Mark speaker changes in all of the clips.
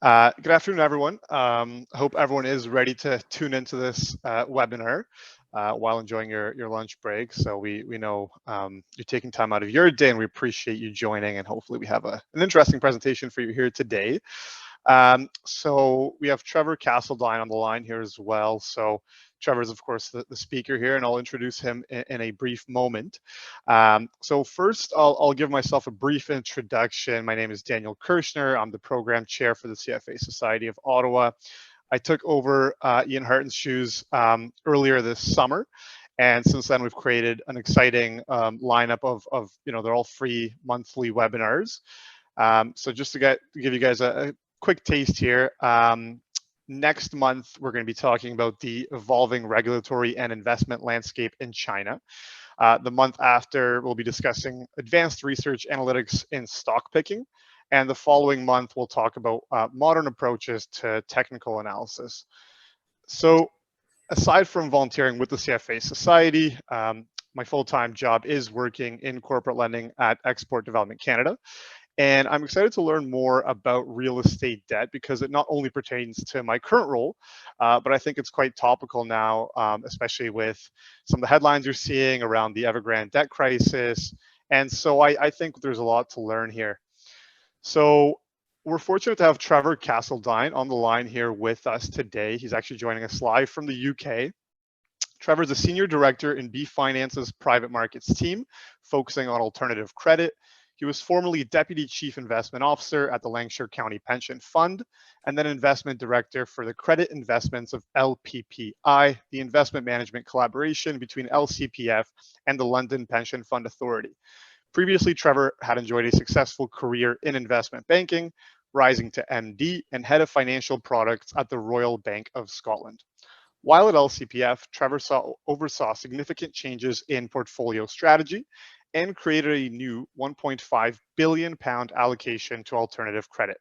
Speaker 1: Good afternoon, everyone. I hope everyone is ready to tune into this webinar while enjoying your lunch break. So we know you're taking time out of your day, and we appreciate you joining. And hopefully, we have an interesting presentation for you here today. So we have Trevor Castledine on the line here as well. So Trevor is, of course, the speaker here, and I'll introduce him in a brief moment. So first, I'll give myself a brief introduction. My name is Daniel Kirshner. I'm the program chair for the CFA Society of Ottawa. I took over Ian Harton's shoes earlier this summer. And since then, we've created an exciting lineup of they're all free monthly webinars. So just to give you guys a quick taste here. Next month, we're going to be talking about the evolving regulatory and investment landscape in China. The month after, we'll be discussing advanced research analytics in stock picking. And the following month, we'll talk about modern approaches to technical analysis. So aside from volunteering with the CFA Society, my full-time job is working in corporate lending at Export Development Canada. And I'm excited to learn more about real estate debt because it not only pertains to my current role, but I think it's quite topical now, especially with some of the headlines you're seeing around the Evergrande debt crisis. And so I think there's a lot to learn here. So we're fortunate to have Trevor Castledine on the line here with us today. He's actually joining us live from the UK. Trevor's a senior director in bfinance's private markets team, focusing on alternative credit. He was formerly Deputy Chief Investment Officer at the Lancashire County Pension Fund, and then Investment Director for the credit investments of LPPI, the investment management collaboration between LCPF and the London Pension Fund Authority. Previously, Trevor had enjoyed a successful career in investment banking, rising to MD and head of financial products at the Royal Bank of Scotland. While at LCPF, Trevor oversaw significant changes in portfolio strategy and created a new £1.5 billion allocation to alternative credit.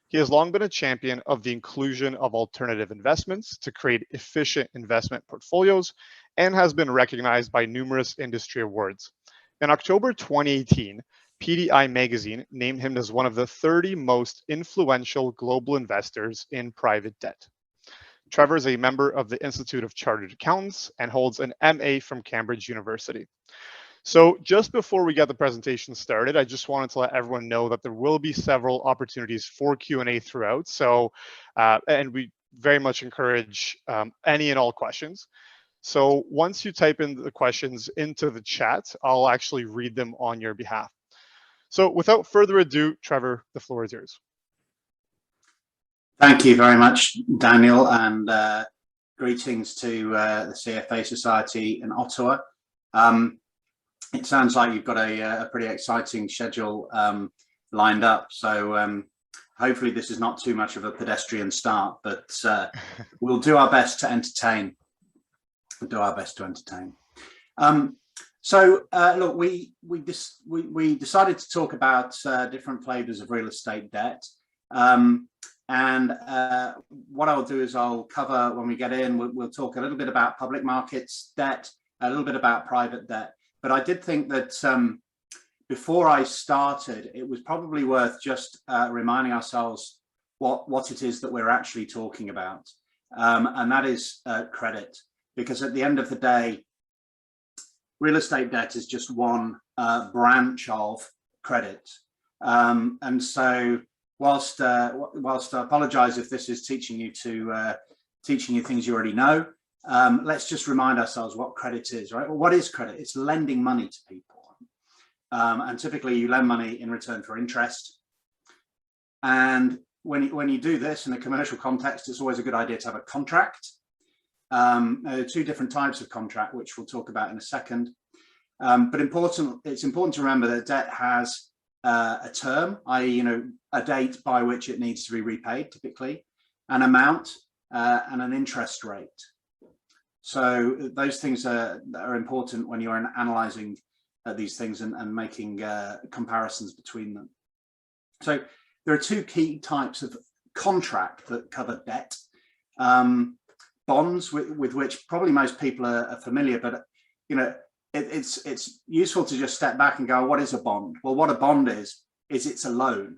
Speaker 1: He has long been a champion of the inclusion of alternative investments to create efficient investment portfolios and has been recognized by numerous industry awards. In October 2018, PDI magazine named him as one of the 30 most influential global investors in private debt. Trevor is a member of the Institute of Chartered Accountants and holds an MA from Cambridge University. So just before we get the presentation started, I just wanted to let everyone know that there will be several opportunities for Q&A throughout. So, and we very much encourage any and all questions. So once you type in the questions into the chat, I'll actually read them on your behalf. So without further ado, Trevor, the floor is yours.
Speaker 2: Thank you very much, Daniel, and greetings to the CFA Society in Ottawa. It sounds like you've got a pretty exciting schedule lined up, so hopefully this is not too much of a pedestrian start, but we'll do our best to entertain. Look, we decided to talk about different flavors of real estate debt, and what I'll do is I'll cover, when we get in, we'll talk a little bit about public markets debt, a little bit about private debt. But I did think that before I started, it was probably worth just reminding ourselves what it is that we're actually talking about, and that is credit. Because at the end of the day, real estate debt is just one branch of credit. And so whilst I apologize if this is teaching you things you already know, let's just remind ourselves what credit is, right? Well, what is credit? It's lending money to people. And typically you lend money in return for interest. And when you do this in a commercial context, it's always a good idea to have a contract. There are two different types of contract, which we'll talk about in a second. But it's important to remember that debt has a term, i.e., a date by which it needs to be repaid, typically, an amount, and an interest rate. So those things are important when you're analyzing these things and making comparisons between them. So there are two key types of contract that cover debt. Bonds, with which probably most people are familiar, but it's useful to just step back and go, what is a bond? Well, what a bond is it's a loan.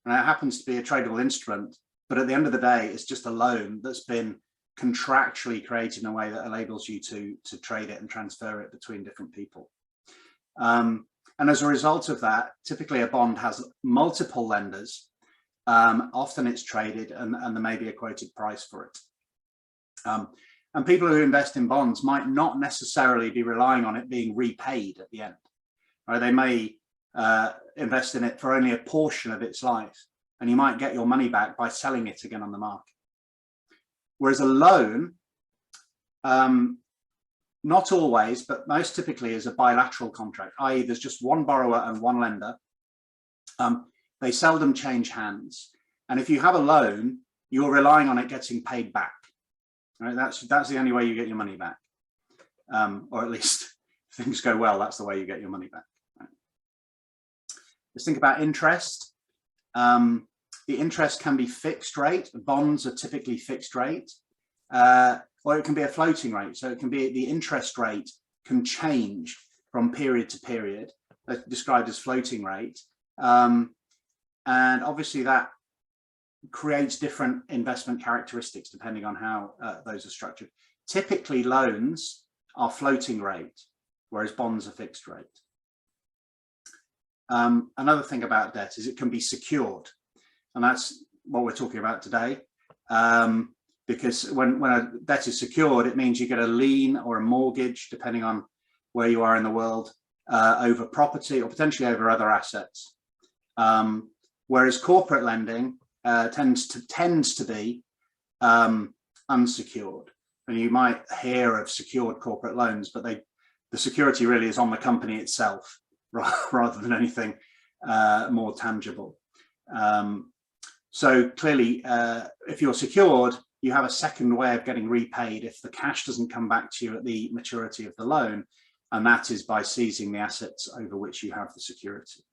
Speaker 2: And it happens to be a tradable instrument, but at the end of the day, it's just a loan that's been contractually created in a way that enables you to trade it and transfer it between different people. And as a result of that, typically a bond has multiple lenders. Often it's traded and there may be a quoted price for it. And people who invest in bonds might not necessarily be relying on it being repaid at the end. Right? They may invest in it for only a portion of its life, and you might get your money back by selling it again on the market. Whereas a loan, not always, but most typically is a bilateral contract, i.e. there's just one borrower and one lender. They seldom change hands. And if you have a loan, you're relying on it getting paid back. Right? That's the only way you get your money back. Or at least if things go well, that's the way you get your money back. Right? Let's think about interest. The interest can be fixed rate. Bonds are typically fixed rate. Or it can be a floating rate. So it can be the interest rate can change from period to period. That's described as floating rate. And obviously that creates different investment characteristics depending on how those are structured. Typically loans are floating rate, whereas bonds are fixed rate. Another thing about debt is it can be secured. And that's what we're talking about today. Because when a debt is secured, it means you get a lien or a mortgage, depending on where you are in the world, over property or potentially over other assets. Whereas corporate lending tends to be unsecured. And you might hear of secured corporate loans, but the security really is on the company itself rather than anything more tangible. So clearly, if you're secured, you have a second way of getting repaid if the cash doesn't come back to you at the maturity of the loan, and that is by seizing the assets over which you have the security.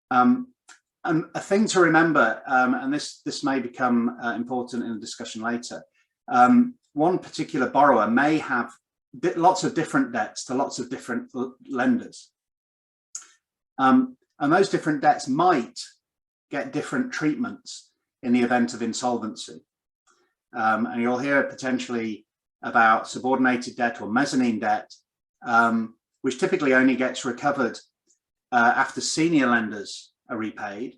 Speaker 2: And a thing to remember, and this may become important in a discussion later, one particular borrower may have lots of different debts to lots of different lenders. And those different debts might get different treatments in the event of insolvency. And you'll hear potentially about subordinated debt or mezzanine debt, which typically only gets recovered after senior lenders are repaid.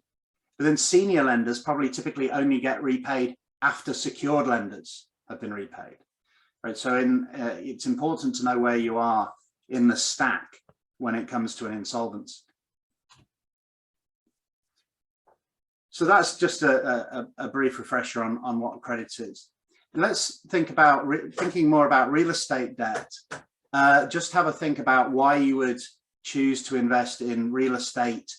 Speaker 2: But then senior lenders probably typically only get repaid after secured lenders have been repaid. Right? So it's important to know where you are in the stack when it comes to an insolvency. So that's just a brief refresher on what credit is. And let's think about thinking more about real estate debt. Just have a think about why you would choose to invest in real estate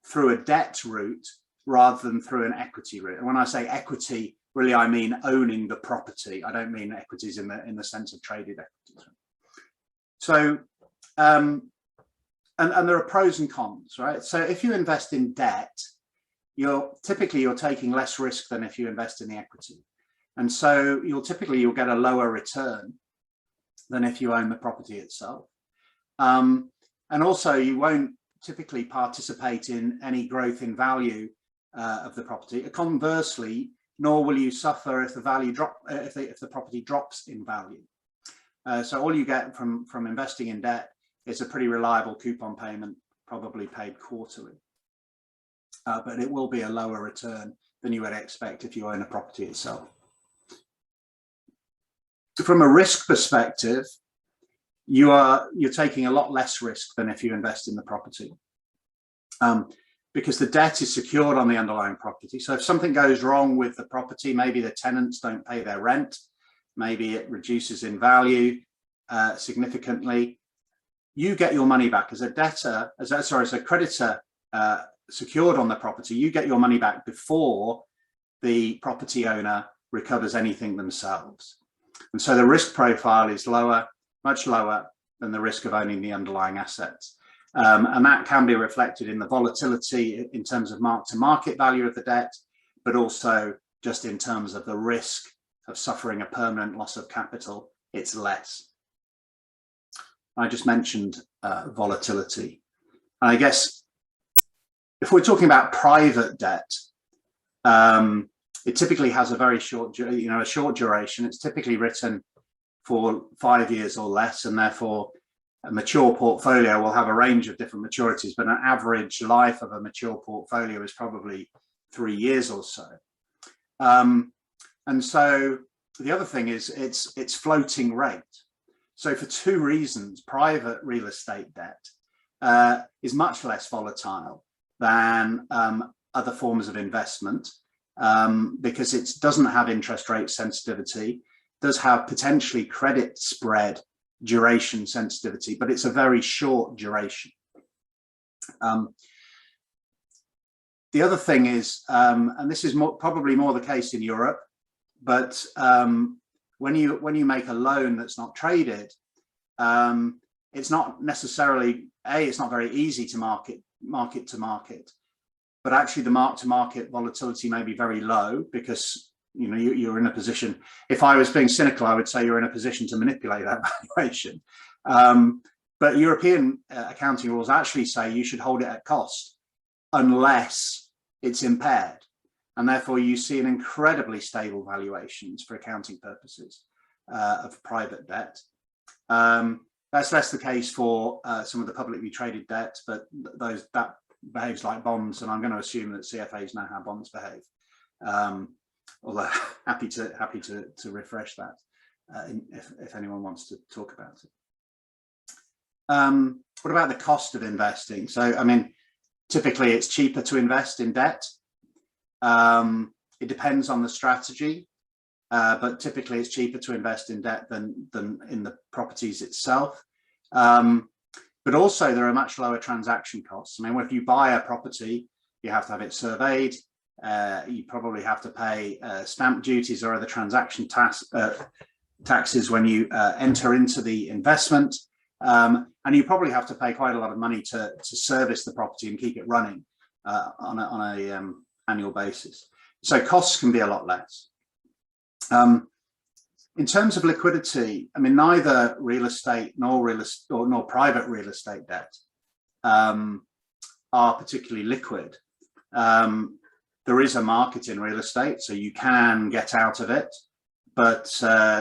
Speaker 2: through a debt route rather than through an equity route. And when I say equity, really I mean owning the property. I don't mean equities in the sense of traded equities. So and there are pros and cons, right? So if you invest in debt, you're taking less risk than if you invest in the equity. And so you'll get a lower return than if you own the property itself. And also you won't typically participate in any growth in value of the property. Conversely, nor will you suffer if the value if the property drops in value. So all you get from investing in debt is a pretty reliable coupon payment, probably paid quarterly. But it will be a lower return than you would expect if you own a property itself. From a risk perspective, you're taking a lot less risk than if you invest in the property, because the debt is secured on the underlying property. So if something goes wrong with the property, maybe the tenants don't pay their rent, maybe it reduces in value significantly, you get your money back as a debtor, as a creditor. Secured on the property, you get your money back before the property owner recovers anything themselves. And so the risk profile is lower, much lower than the risk of owning the underlying assets. And that can be reflected in the volatility in terms of mark-to-market value of the debt, but also just in terms of the risk of suffering a permanent loss of capital, it's less. I just mentioned volatility. And I guess If we're talking about private debt, it typically has a very short, a short duration. It's typically written for 5 years or less, and therefore a mature portfolio will have a range of different maturities, but an average life of a mature portfolio is probably 3 years or so. And so the other thing is it's floating rate. So for two reasons, private real estate debt is much less volatile than other forms of investment, because it doesn't have interest rate sensitivity, does have potentially credit spread duration sensitivity, but it's a very short duration. The other thing is, and this is probably more the case in Europe, but when you make a loan that's not traded, it's not necessarily, it's not very easy to market to market, but actually the mark to market volatility may be very low, because you're in a position, if I was being cynical, I would say you're in a position to manipulate that valuation. But European accounting rules actually say you should hold it at cost unless it's impaired. And therefore you see an incredibly stable valuations for accounting purposes of private debt. That's less the case for some of the publicly traded debt, but that behaves like bonds, and I'm going to assume that CFAs know how bonds behave. Although happy to refresh that if anyone wants to talk about it. What about the cost of investing? So, I mean, typically it's cheaper to invest in debt. It depends on the strategy, but typically it's cheaper to invest in debt than in the properties itself. But also there are much lower transaction costs. I mean, if you buy a property, you have to have it surveyed. You probably have to pay stamp duties or other transaction taxes when you enter into the investment. And you probably have to pay quite a lot of money to service the property and keep it running on a annual basis. So costs can be a lot less. In terms of liquidity, I mean, neither real estate nor private real estate debt are particularly liquid. There is a market in real estate, so you can get out of it, but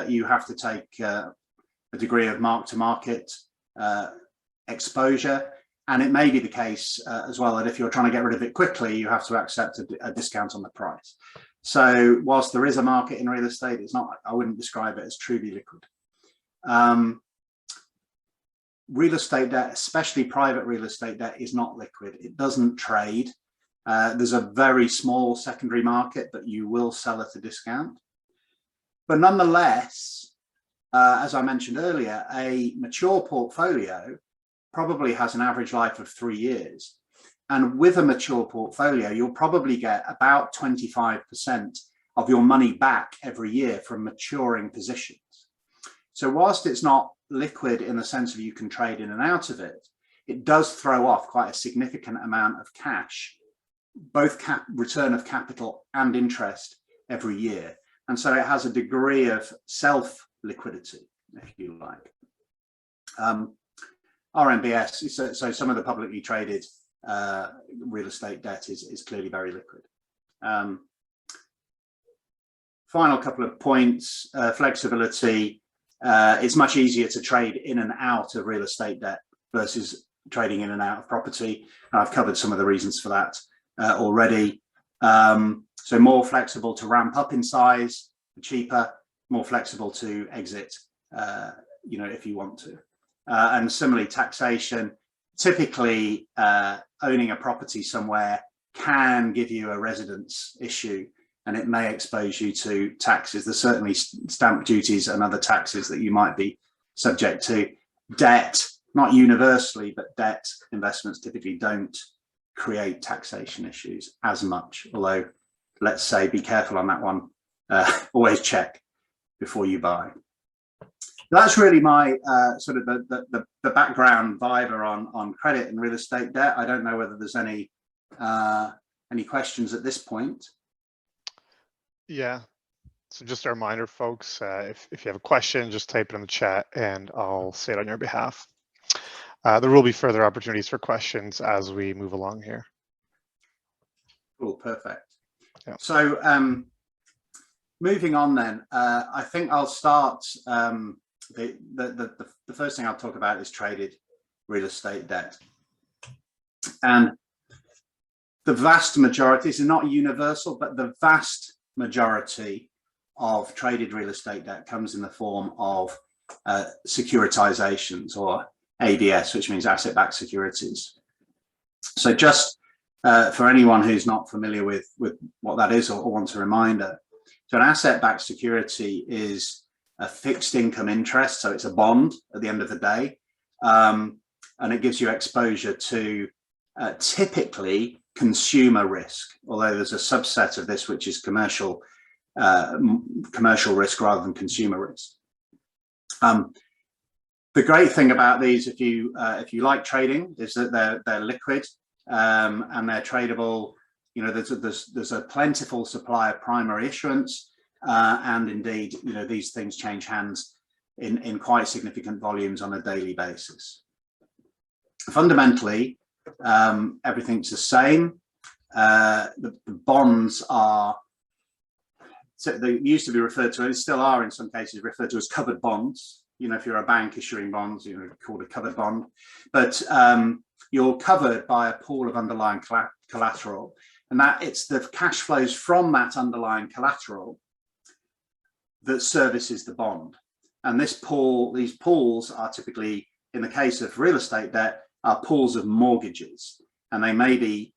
Speaker 2: you have to take a degree of mark-to-market exposure. And it may be the case as well that if you're trying to get rid of it quickly, you have to accept a discount on the price. So whilst there is a market in real estate, it's not, I wouldn't describe it as truly liquid. Real estate debt, especially private real estate debt, is not liquid. It doesn't trade. There's a very small secondary market, but you will sell at a discount. But nonetheless, as I mentioned earlier, a mature portfolio probably has an average life of 3 years. And with a mature portfolio, you'll probably get about 25% of your money back every year from maturing positions. So whilst it's not liquid in the sense of you can trade in and out of it, it does throw off quite a significant amount of cash, both return of capital and interest every year. And so it has a degree of self-liquidity, if you like. Rmbs, so some of the publicly traded real estate debt is clearly very liquid. Final couple of points, flexibility. It's much easier to trade in and out of real estate debt versus trading in and out of property. And I've covered some of the reasons for that already. So more flexible to ramp up in size, cheaper, more flexible to exit, if you want to. And similarly, taxation. Typically, owning a property somewhere can give you a residence issue, and it may expose you to taxes. There's certainly stamp duties and other taxes that you might be subject to. Debt, not universally, but debt investments typically don't create taxation issues as much, although let's say be careful on that one. Always check before you buy. That's really my sort of the background viber on credit and real estate debt. I don't know whether there's any questions at this point.
Speaker 1: Yeah, so just a reminder, folks, if you have a question, just type it in the chat and I'll say it on your behalf. There will be further opportunities for questions as we move along here.
Speaker 2: Cool, perfect.
Speaker 1: Yeah.
Speaker 2: So moving on then, I think I'll start, the first thing I'll talk about is traded real estate debt. And the vast majority, this is not universal, but the vast majority of traded real estate debt comes in the form of securitizations, or ABS, which means asset-backed securities. So just for anyone who's not familiar with what that is, or wants a reminder, so an asset-backed security is a fixed income interest, so it's a bond at the end of the day, and it gives you exposure to typically consumer risk, although there's a subset of this which is commercial risk rather than consumer risk. The great thing about these, if you like trading, is that they're liquid and they're tradable. You know, there's a plentiful supply of primary issuance, and indeed, you know, these things change hands in quite significant volumes on a daily basis. Fundamentally, everything's the same. The bonds are, so they used to be referred to, and still are in some cases referred to as covered bonds. You know, if you're a bank issuing bonds, you know, called a covered bond, but you're covered by a pool of underlying collateral, and that it's the cash flows from that underlying collateral that services the bond. And this pool, these pools are typically, in the case of real estate debt, are pools of mortgages, and they may be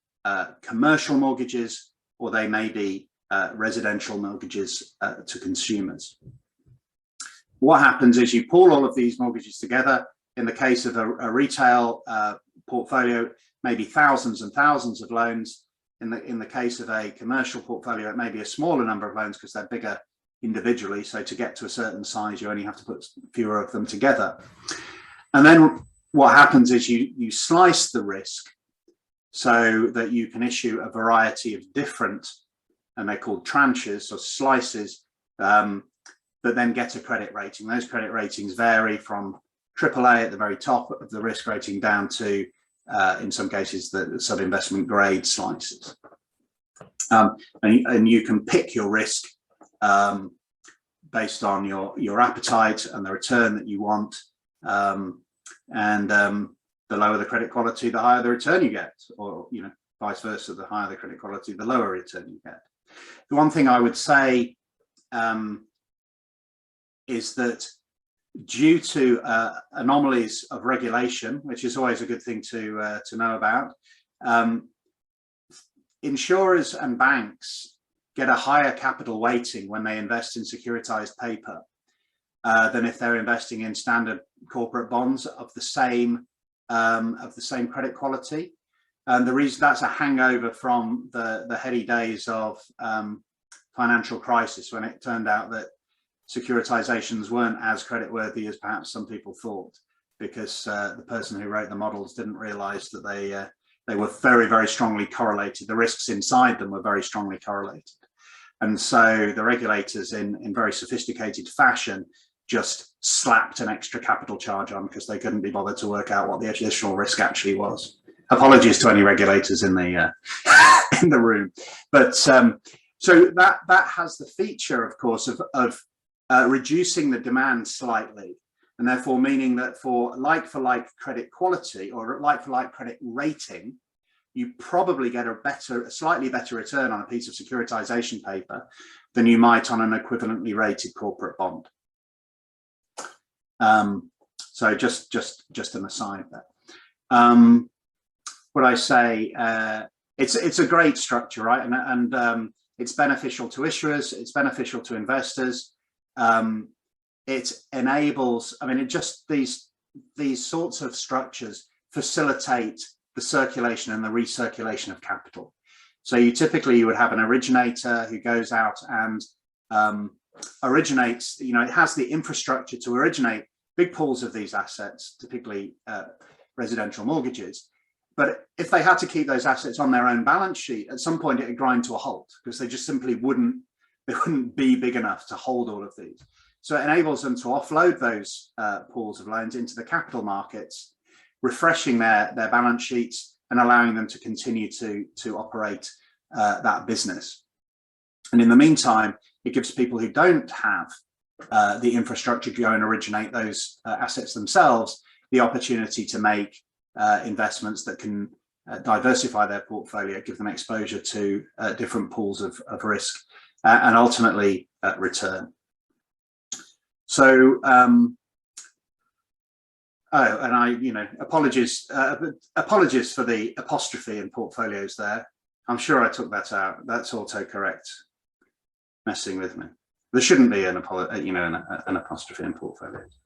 Speaker 2: commercial mortgages, or they may be residential mortgages to consumers. What happens is you pool all of these mortgages together. In the case of a retail portfolio, maybe thousands and thousands of loans. In the case of a commercial portfolio, it may be a smaller number of loans because they're bigger individually. So to get to a certain size, you only have to put fewer of them together. And then what happens is you slice the risk so that you can issue a variety of different, and they're called tranches or slices, that then get a credit rating. Those credit ratings vary from AAA at the very top of the risk rating down to, in some cases, the sub-investment grade slices. And you can pick your risk based on your appetite and the return that you want. The lower the credit quality, the higher the return you get, or, you know, vice versa, the higher the credit quality, the lower return you get. The one thing I would say is that due to anomalies of regulation, which is always a good thing to know about, insurers and banks get a higher capital weighting when they invest in securitized paper than if they're investing in standard corporate bonds of the same credit quality. And the reason, that's a hangover from the heady days of financial crisis, when it turned out that securitizations weren't as creditworthy as perhaps some people thought, because the person who wrote the models didn't realize that they were very, very strongly correlated. The risks inside them were very strongly correlated. And so the regulators, in very sophisticated fashion, just slapped an extra capital charge on because they couldn't be bothered to work out what the additional risk actually was. Apologies to any regulators in the in the room, but so that has the feature, of course, of reducing the demand slightly, and therefore meaning that for like credit quality or like credit rating, you probably get a slightly better return on a piece of securitization paper than you might on an equivalently rated corporate bond. So just an aside there. What I say, it's a great structure, right? And it's beneficial to issuers, it's beneficial to investors. It enables, I mean, it just, these sorts of structures facilitate the circulation and the recirculation of capital. So you would have an originator who goes out and originates, you know, it has the infrastructure to originate big pools of these assets, typically residential mortgages. But if they had to keep those assets on their own balance sheet, at some point it would grind to a halt, because they just simply wouldn't be big enough to hold all of these. So it enables them to offload those pools of loans into the capital markets, refreshing their balance sheets and allowing them to continue to operate that business. And in the meantime, it gives people who don't have the infrastructure to go and originate those assets themselves the opportunity to make investments that can diversify their portfolio, give them exposure to different pools of risk, and ultimately return. So, oh, and I, apologies for the apostrophe in portfolios there. I'm sure I took that out. That's autocorrect messing with me. There shouldn't be an apostrophe in portfolios.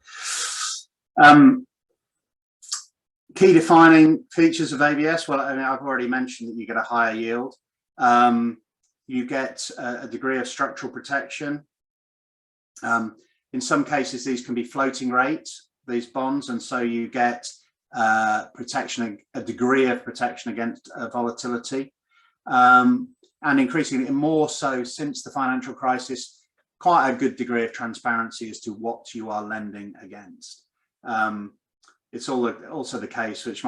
Speaker 2: Key defining features of ABS. Well, I mean, I've already mentioned that you get a higher yield. You get a degree of structural protection. In some cases, these can be floating rate, these bonds, and so you get protection, a degree of protection against volatility. And increasingly more so since the financial crisis, quite a good degree of transparency as to what you are lending against. It's also the case, which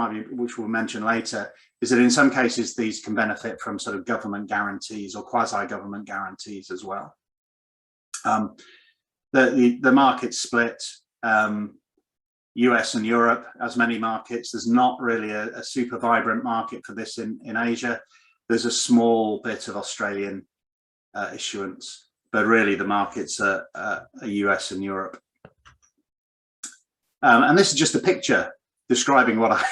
Speaker 2: we'll mention later, is that in some cases these can benefit from sort of government guarantees or quasi-government guarantees as well. The market's split, US and Europe, as many markets. There's not really a super vibrant market for this in Asia. There's a small bit of Australian issuance, but really the markets are US and Europe. And this is just a picture describing what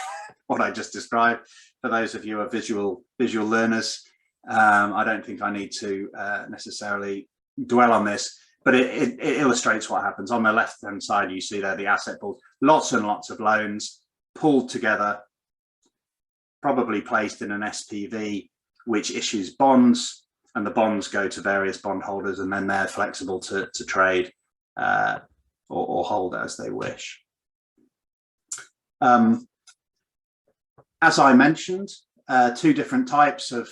Speaker 2: I just described. For those of you who are visual learners, I don't think I need to necessarily dwell on this, but it illustrates what happens. On the left-hand side, you see there the asset pools, lots and lots of loans pulled together, probably placed in an SPV, which issues bonds, and the bonds go to various bondholders, and then they're flexible to trade or hold as they wish. As I mentioned, two different types of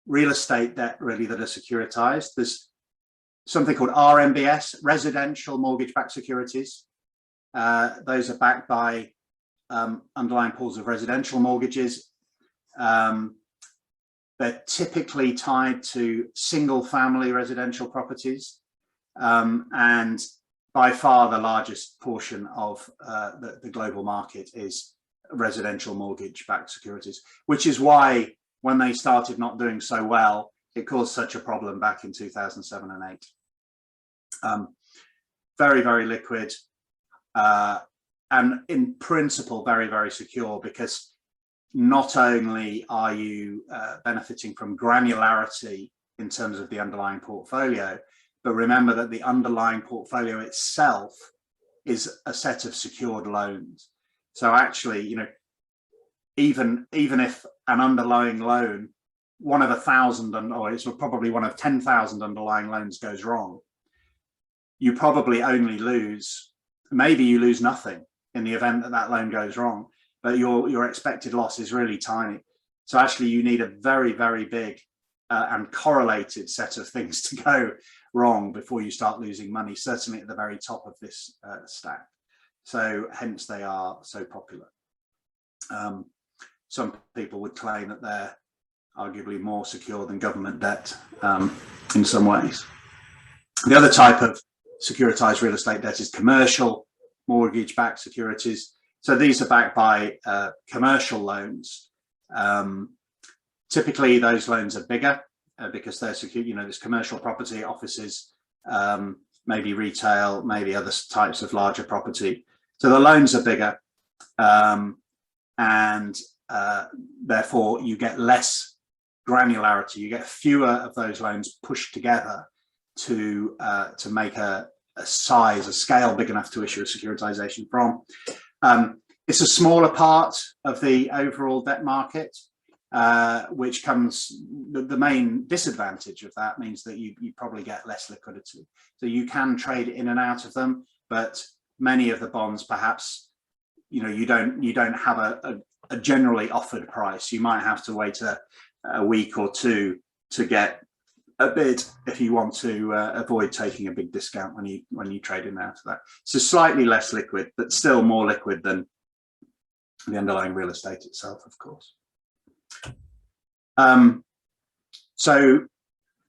Speaker 2: real estate debt really that are securitized. There's something called Rmbs, residential mortgage-backed securities. Those are backed by underlying pools of residential mortgages. They're typically tied to single-family residential properties, and by far the largest portion of the global market is residential mortgage-backed securities, which is why when they started not doing so well, it caused such a problem back in 2007 and 8. Very, very liquid, and in principle, very, very secure, because not only are you benefiting from granularity in terms of the underlying portfolio, but remember that the underlying portfolio itself is a set of secured loans. So actually, even if an underlying loan, one of 1,000, or it's probably one of 10,000 underlying loans goes wrong, you probably only lose, maybe you lose nothing in the event that that loan goes wrong, but your expected loss is really tiny. So actually you need a very, very big and correlated set of things to go wrong before you start losing money, certainly at the very top of this stack. So hence they are so popular. Some people would claim that they're arguably more secure than government debt in some ways. The other type of securitized real estate debt is commercial mortgage-backed securities. So these are backed by commercial loans. Typically, those loans are bigger because they're secure. There's commercial property, offices, maybe retail, maybe other types of larger property. So the loans are bigger, and therefore you get less granularity. You get fewer of those loans pushed together to make a scale big enough to issue a securitization from. It's a smaller part of the overall debt market, which comes, the main disadvantage of that means that you probably get less liquidity. So you can trade in and out of them, but many of the bonds, perhaps, you don't have a generally offered price. You might have to wait a week or two to get a bid if you want to avoid taking a big discount when you trade in and out of that. So slightly less liquid, but still more liquid than the underlying real estate itself, of course. So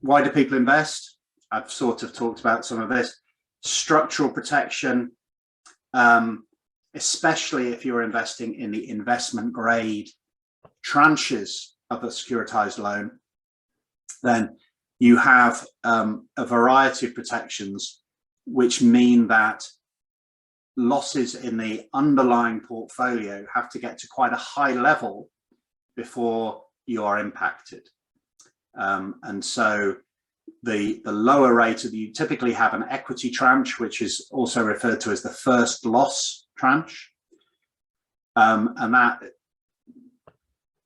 Speaker 2: why do people invest? I've sort of talked about some of this. Structural protection, especially if you're investing in the investment grade tranches of a securitized loan, then you have a variety of protections, which mean that losses in the underlying portfolio have to get to quite a high level before you are impacted. And so the lower rate you typically have an equity tranche, which is also referred to as the first loss tranche, and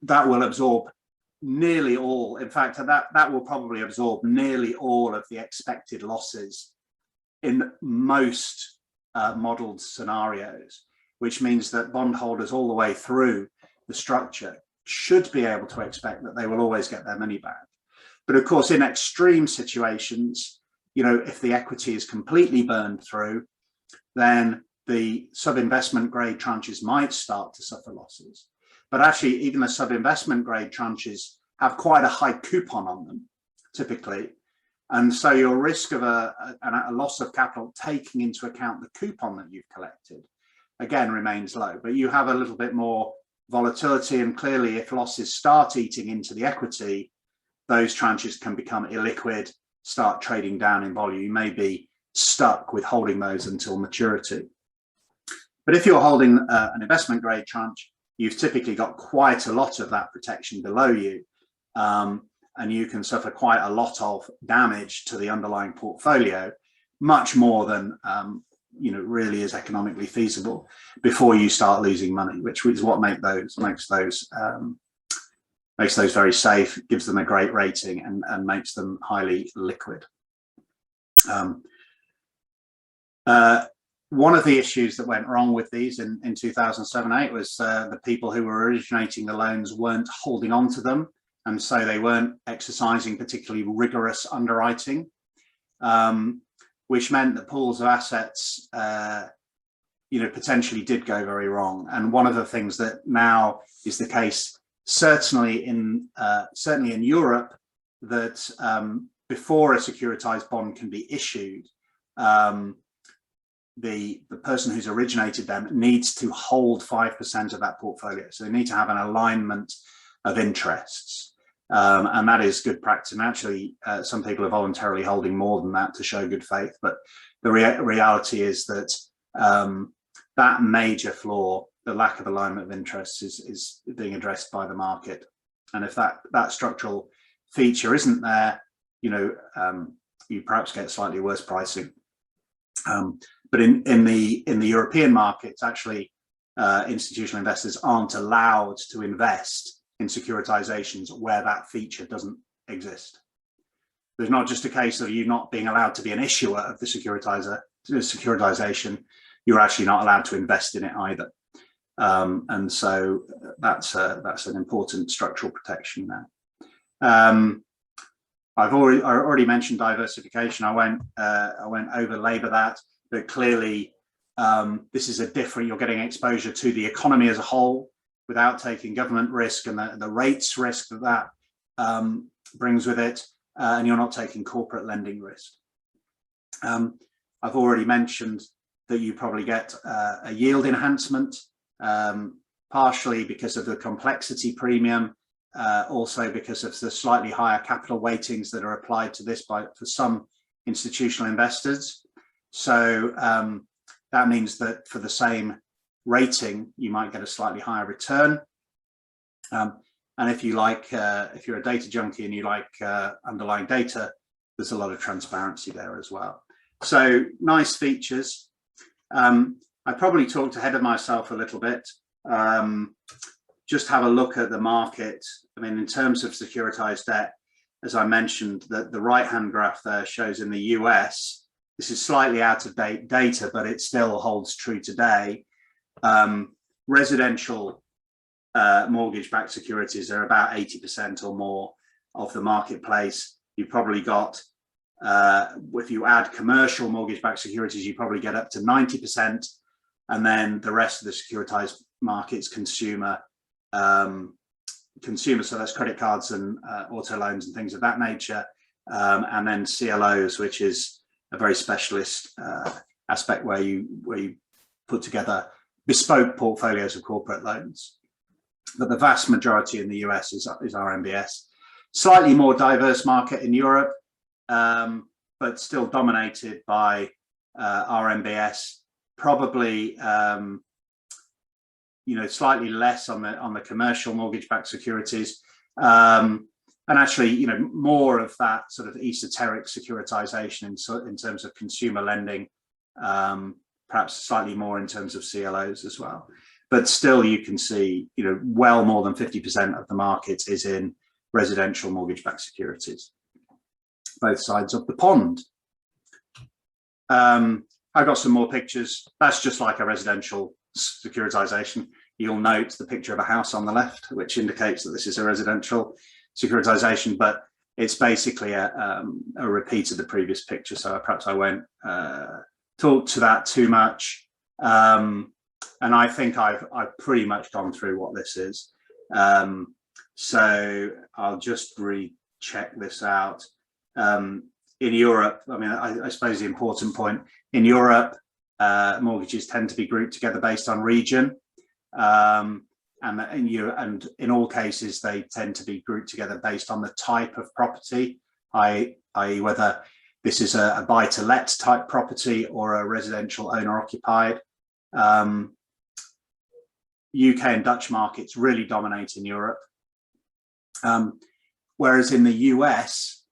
Speaker 2: that will absorb nearly all. In fact, that will probably absorb nearly all of the expected losses in most modeled scenarios, which means that bondholders all the way through the structure should be able to expect that they will always get their money back. But of course, in extreme situations, you know, if the equity is completely burned through, then the sub-investment grade tranches might start to suffer losses. But actually, even the sub-investment grade tranches have quite a high coupon on them, typically. And so your risk of a loss of capital taking into account the coupon that you've collected, again, remains low. But you have a little bit more volatility. And clearly, if losses start eating into the equity, those tranches can become illiquid, start trading down in volume. You may be stuck with holding those until maturity. But if you're holding an investment grade tranche, you've typically got quite a lot of that protection below you. And you can suffer quite a lot of damage to the underlying portfolio, much more than you know, really is economically feasible before you start losing money, which is what makes those very safe, gives them a great rating, and makes them highly liquid. One of the issues that went wrong with these in 2007-8 was the people who were originating the loans weren't holding on to them, and so they weren't exercising particularly rigorous underwriting, which meant that pools of assets, you know, potentially did go very wrong. And one of the things that now is the case, certainly in Europe, that before a securitized bond can be issued, the person who's originated them needs to hold 5% of that portfolio. So they need to have an alignment of interests. And that is good practice. And actually, some people are voluntarily holding more than that to show good faith. But the reality is that that major flaw, the lack of alignment of interests, is being addressed by the market. And if that structural feature isn't there, you know, you perhaps get slightly worse pricing. But in the European markets, actually, institutional investors aren't allowed to invest in securitizations where that feature doesn't exist. There's not just a case of you not being allowed to be an issuer of the securitization, you're actually not allowed to invest in it either. And so that's an important structural protection there. I already mentioned diversification. I won't over-labor that, but clearly this is you're getting exposure to the economy as a whole without taking government risk and the rates risk that brings with it, and you're not taking corporate lending risk. I've already mentioned that you probably get a yield enhancement, partially because of the complexity premium, also because of the slightly higher capital weightings that are applied to this for some institutional investors. So that means that for the same rating, you might get a slightly higher return. And if you're a data junkie and you like underlying data, there's a lot of transparency there as well. So nice features. I probably talked ahead of myself a little bit. Just have a look at the market. I mean, in terms of securitized debt, as I mentioned, the right-hand graph there shows in the US, this is slightly out of date data, but it still holds true today. Residential mortgage-backed securities are about 80% or more of the marketplace. You've probably got, if you add commercial mortgage-backed securities, you probably get up to 90%. And then the rest of the securitized markets, consumer, consumer, so that's credit cards and auto loans and things of that nature, and then CLOs, which is a very specialist aspect where you put together bespoke portfolios of corporate loans. But the vast majority in the US is RMBS. Slightly more diverse market in Europe, but still dominated by RMBS. Probably slightly less on the commercial mortgage-backed securities, and actually more of that sort of esoteric securitization in terms of consumer lending, perhaps slightly more in terms of CLOs as well. But still, you can see well more than 50% of the market is in residential mortgage-backed securities, both sides of the pond. I've got some more pictures. That's just like a residential securitization. You'll note the picture of a house on the left, which indicates that this is a residential securitization, but it's basically a repeat of the previous picture. So perhaps I won't talk to that too much. And I think I've pretty much gone through what this is. So I'll just recheck this out. In Europe, I mean, I suppose the important point, in Europe, mortgages tend to be grouped together based on region. And in all cases, they tend to be grouped together based on the type of property, i.e. whether this is a buy-to-let type property or a residential owner-occupied. UK and Dutch markets really dominate in Europe. Whereas in the US,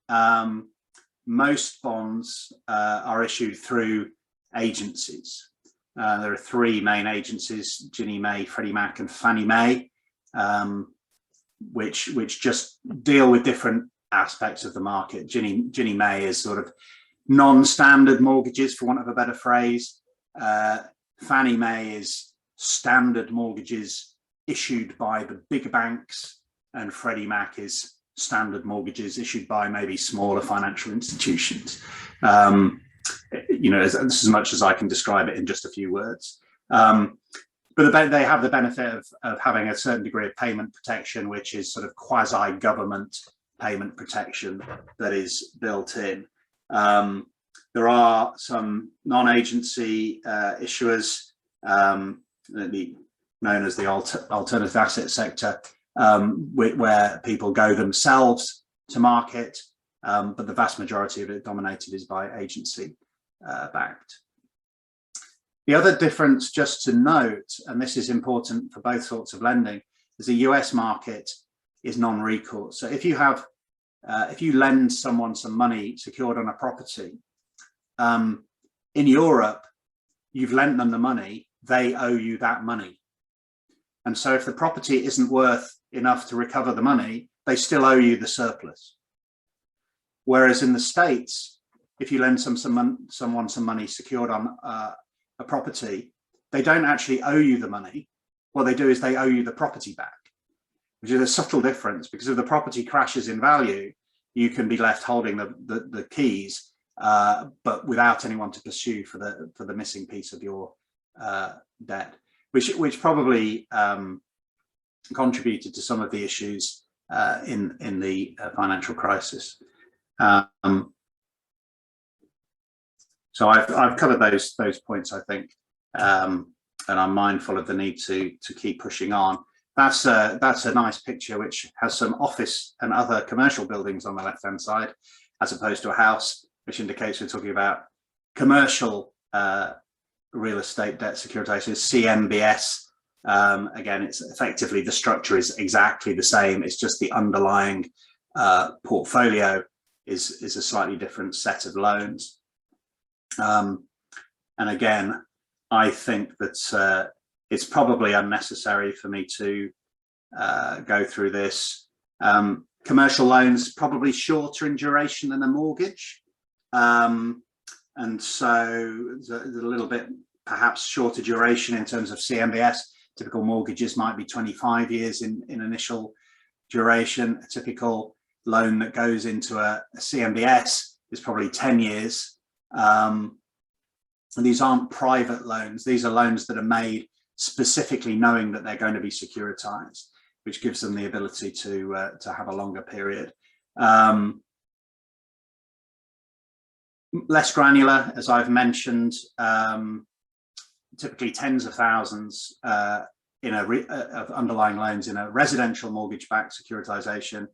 Speaker 2: most bonds are issued through agencies. There are three main agencies: Ginnie Mae, Freddie Mac, and Fannie Mae, which just deal with different aspects of the market. Ginnie Mae is sort of non-standard mortgages, for want of a better phrase. Fannie Mae is standard mortgages issued by the big banks, and Freddie Mac is standard mortgages issued by maybe smaller financial institutions. As much as I can describe it in just a few words. But they have the benefit of having a certain degree of payment protection, which is sort of quasi-government payment protection that is built in. There are some non-agency issuers, known as the alternative asset sector, where people go themselves to market, but the vast majority of it dominated is by agency backed. The other difference, just to note, and this is important for both sorts of lending, is the US market is non-recourse. So if you lend someone some money secured on a property, in Europe, you've lent them the money, they owe you that money. And so if the property isn't worth enough to recover the money, they still owe you the surplus. Whereas in the States, if you lend someone some money secured on a property, they don't actually owe you the money. What they do is they owe you the property back, which is a subtle difference, because if the property crashes in value, you can be left holding the keys, but without anyone to pursue for the missing piece of your debt, which probably contributed to some of the issues in the financial crisis. So I've covered those points, I think, and I'm mindful of the need to keep pushing on. That's a nice picture which has some office and other commercial buildings on the left-hand side, as opposed to a house, which indicates we're talking about commercial real estate debt securitization, CMBS. Again, it's effectively, the structure is exactly the same. It's just the underlying portfolio is a slightly different set of loans. And again, I think that it's probably unnecessary for me to go through this. Commercial loans probably shorter in duration than a mortgage. And so there's a little bit perhaps shorter duration in terms of CMBS. Typical mortgages might be 25 years in initial duration. A typical loan that goes into a CMBS is probably 10 years. These aren't private loans. These are loans that are made specifically knowing that they're going to be securitized. which gives them the ability to have a longer period. Less granular, as I've mentioned, typically tens of thousands of underlying loans in a residential mortgage-backed securitization,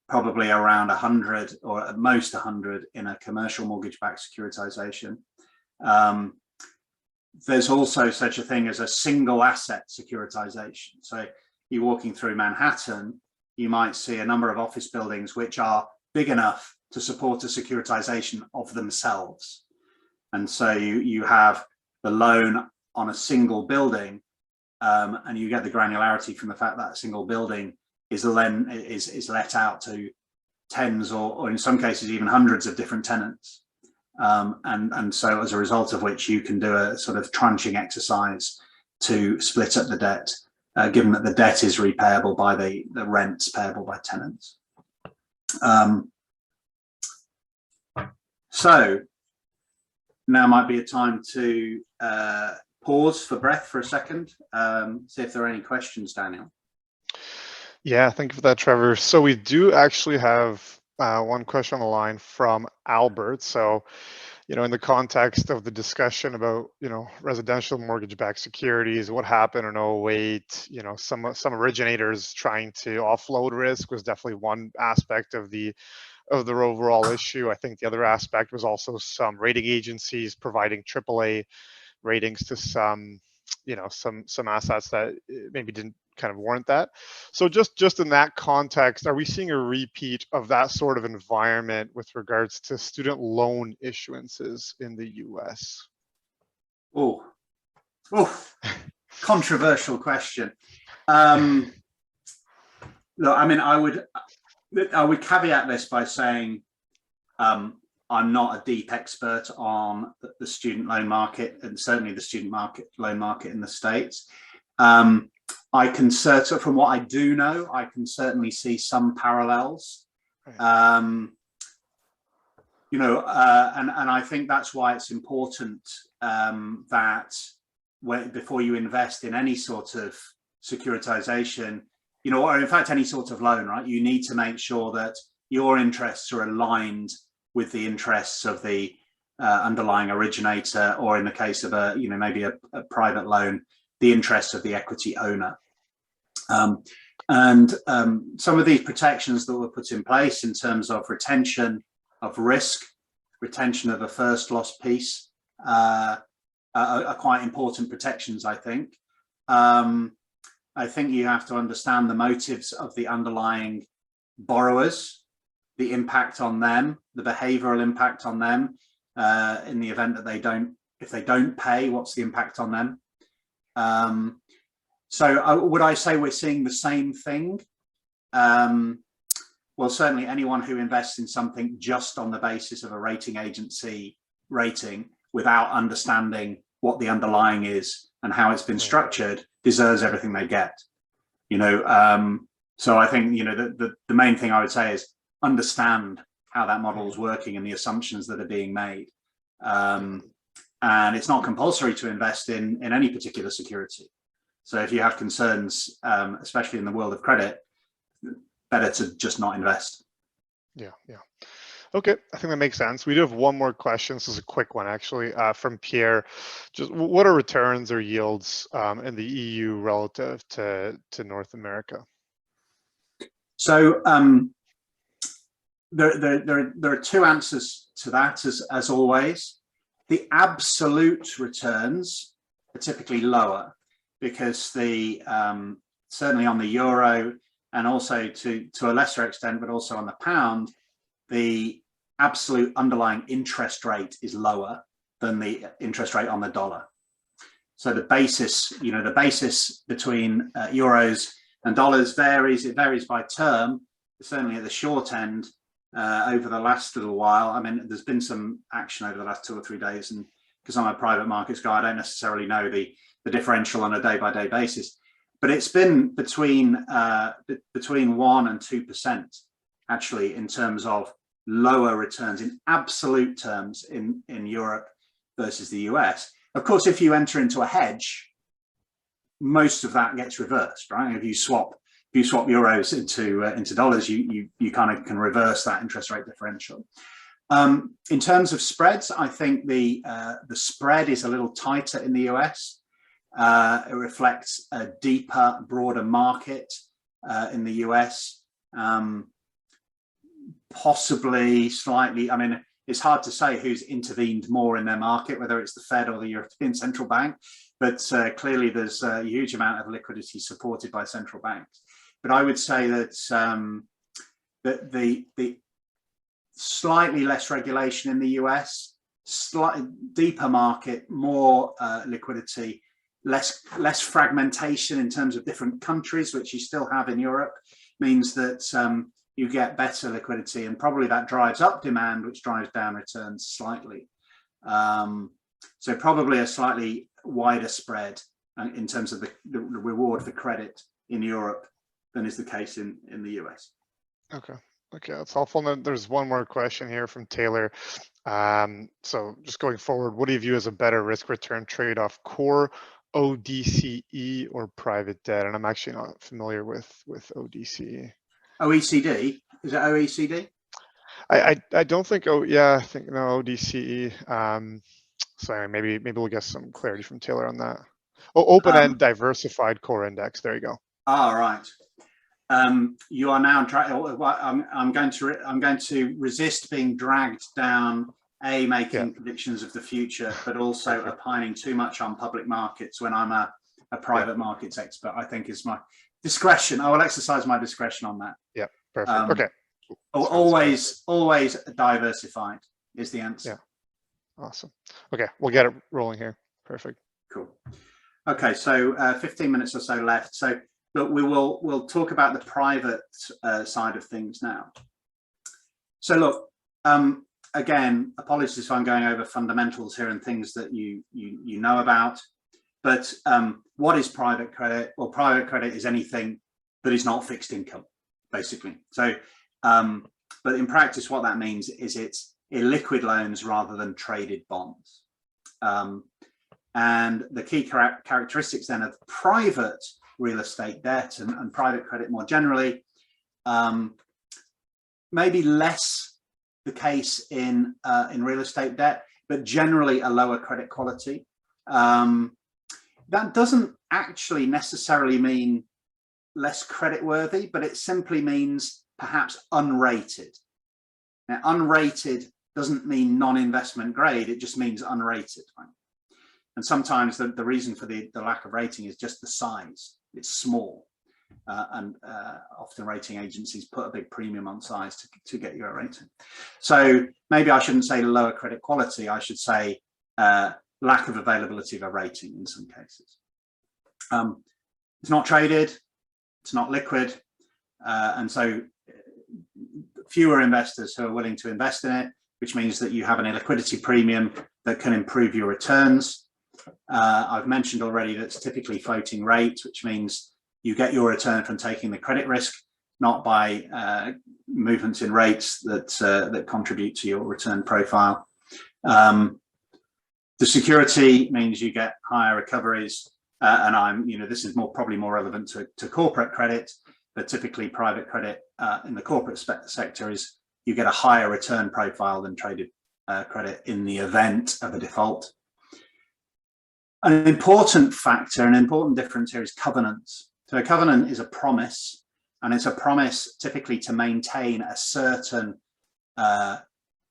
Speaker 2: probably around 100 or at most 100 in a commercial mortgage-backed securitization. There's also such a thing as a single asset securitization. So you're walking through Manhattan, you might see a number of office buildings which are big enough to support a securitization of themselves. And so you have the loan on a single building, and you get the granularity from the fact that a single building is let out to tens or in some cases even hundreds of different tenants. And so as a result of which you can do a sort of tranching exercise to split up the debt, given that the debt is repayable by the rents payable by tenants. So now might be a time to pause for breath for a second, see if there are any questions, Daniel.
Speaker 1: Yeah, thank you for that, Trevor. So we do actually have one question on the line from Albert. So, in the context of the discussion about, residential mortgage-backed securities, what happened in 08, some originators trying to offload risk was definitely one aspect of the overall issue. I think the other aspect was also some rating agencies providing AAA ratings to some assets that maybe didn't kind of warrant that. So just in that context, are we seeing a repeat of that sort of environment with regards to student loan issuances in the US?
Speaker 2: Oh, controversial question. Look, I mean, I would caveat this by saying I'm not a deep expert on the student loan market, and certainly the student loan market in the States. I can from what I do know, I can certainly see some parallels. And I think that's why it's important that before you invest in any sort of securitization, or in fact any sort of loan, right, you need to make sure that your interests are aligned with the interests of the underlying originator, or in the case of maybe a private loan, the interests of the equity owner. Some of these protections that were put in place in terms of retention of risk, retention of a first loss piece, are quite important protections, I think. I think you have to understand the motives of the underlying borrowers, the impact on them, the behavioral impact on them, in the event that if they don't pay, what's the impact on them? So would I say we're seeing the same thing? Well, certainly anyone who invests in something just on the basis of a rating agency rating without understanding what the underlying is and how it's been structured deserves everything they get. So I think, the main thing I would say is understand how that model is working and the assumptions that are being made. And it's not compulsory to invest in any particular security. So if you have concerns, especially in the world of credit, better to just not invest. Yeah.
Speaker 1: Okay, I think that makes sense. We do have one more question. This is a quick one, actually, from Pierre. Just what are returns or yields in the EU relative to North America?
Speaker 2: So there are two answers to that, as always. The absolute returns are typically lower because certainly on the euro and also to a lesser extent, but also on the pound, the absolute underlying interest rate is lower than the interest rate on the dollar. So the basis between euros and dollars varies. It varies by term, certainly at the short end over the last little while. I mean, there's been some action over the last 2 or 3 days, and because I'm a private markets guy, I don't necessarily know the differential on a day-by-day basis. But it's been between 1% and 2% actually in terms of lower returns in absolute terms in Europe versus the US. Of course, if you enter into a hedge, most of that gets reversed, right? If you swap you swap euros into dollars, you kind of can reverse that interest rate differential. In terms of spreads, I think the spread is a little tighter in the US. It reflects a deeper, broader market in the US. Possibly slightly, I mean, it's hard to say who's intervened more in their market, whether it's the Fed or the European Central Bank, but clearly there's a huge amount of liquidity supported by central banks. But I would say that, that the slightly less regulation in the US, slightly deeper market, more liquidity, less fragmentation in terms of different countries, which you still have in Europe, means that you get better liquidity, and probably that drives up demand, which drives down returns slightly. So probably a slightly wider spread in terms of the reward for credit in Europe than is the case in the US.
Speaker 1: Okay, that's helpful. And then there's one more question here from Taylor. So just going forward, what do you view as a better risk return trade-off, core ODCE or private debt? And I'm actually not familiar with ODCE.
Speaker 2: OECD, is it OECD?
Speaker 1: I don't think, I think no, ODCE. Sorry, maybe we'll get some clarity from Taylor on that. Oh, open-end diversified core index. There you go.
Speaker 2: Ah, right. You are now. I'm going to resist being dragged down. Making predictions of the future, but also opining too much on public markets when I'm a private markets expert, I think is my discretion. I will exercise my discretion on that.
Speaker 1: Yeah, perfect. Okay.
Speaker 2: Always diversified is the answer.
Speaker 1: Yeah. Awesome. Okay, we'll get it rolling here. Perfect.
Speaker 2: Cool. Okay, so 15 minutes or so left. So look, we'll talk about the private side of things now. So look, again, apologies if I'm going over fundamentals here and things that you know about, but what is private credit? Well, private credit is anything that is not fixed income, basically. So, but in practice, what that means is it's illiquid loans rather than traded bonds. And the key characteristics then of private real estate debt and private credit more generally, maybe less the case in real estate debt, but generally a lower credit quality. That doesn't actually necessarily mean less creditworthy, but it simply means perhaps unrated. Now, unrated doesn't mean non-investment grade, it just means unrated. Right? And sometimes the reason for the lack of rating is just the size. It's small. And often rating agencies put a big premium on size to get you a rating. So maybe I shouldn't say lower credit quality, I should say lack of availability of a rating in some cases. It's not traded, it's not liquid, and so fewer investors who are willing to invest in it, which means that you have an illiquidity premium that can improve your returns. I've mentioned already that's typically floating rate, which means you get your return from taking the credit risk, not by movements in rates that contribute to your return profile. The security means you get higher recoveries, and this is probably more relevant to corporate credit, but typically private credit in the corporate sector is you get a higher return profile than traded credit in the event of a default. An important factor, an important difference here is covenants. So a covenant is a promise, and it's a promise typically to maintain a certain